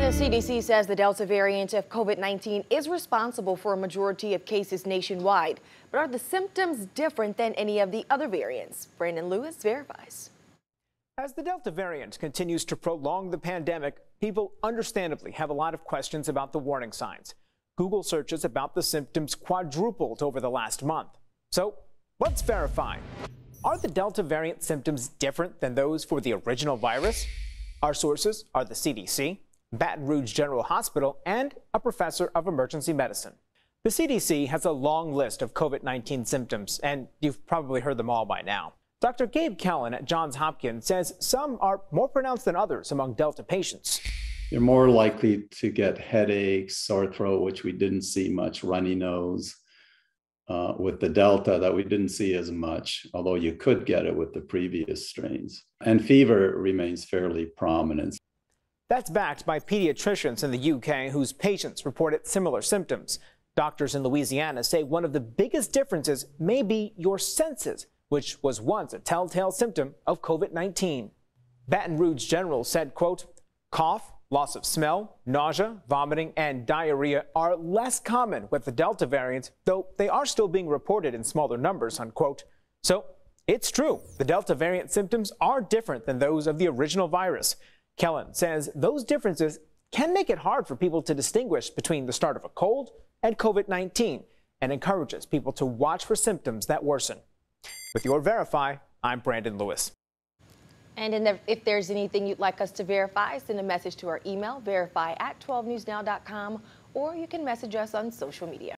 The CDC says the Delta variant of COVID-19 is responsible for a majority of cases nationwide. But are the symptoms different than any of the other variants? Brandon Lewis verifies. As the Delta variant continues to prolong the pandemic, people understandably have a lot of questions about the warning signs. Google searches about the symptoms quadrupled over the last month. So let's verify. Are the Delta variant symptoms different than those for the original virus? Our sources are the CDC, Baton Rouge General Hospital, and a professor of emergency medicine. The CDC has a long list of COVID-19 symptoms, and you've probably heard them all by now. Dr. Gabe Kellen at Johns Hopkins says some are more pronounced than others among Delta patients. You're more likely to get headaches, sore throat, which we didn't see much, runny nose. With the Delta that we didn't see as much, although you could get it with the previous strains. And fever remains fairly prominent. That's backed by pediatricians in the UK whose patients reported similar symptoms. Doctors in Louisiana say one of the biggest differences may be your senses, which was once a telltale symptom of COVID-19. Baton Rouge General said, quote, cough, loss of smell, nausea, vomiting, and diarrhea are less common with the Delta variant, though they are still being reported in smaller numbers, unquote. So it's true, the Delta variant symptoms are different than those of the original virus. Kellen says those differences can make it hard for people to distinguish between the start of a cold and COVID-19 and encourages people to watch for symptoms that worsen. With your Verify, I'm Brandon Lewis. And if there's anything you'd like us to verify, send a message to our email, verify@12newsnow.com, or you can message us on social media.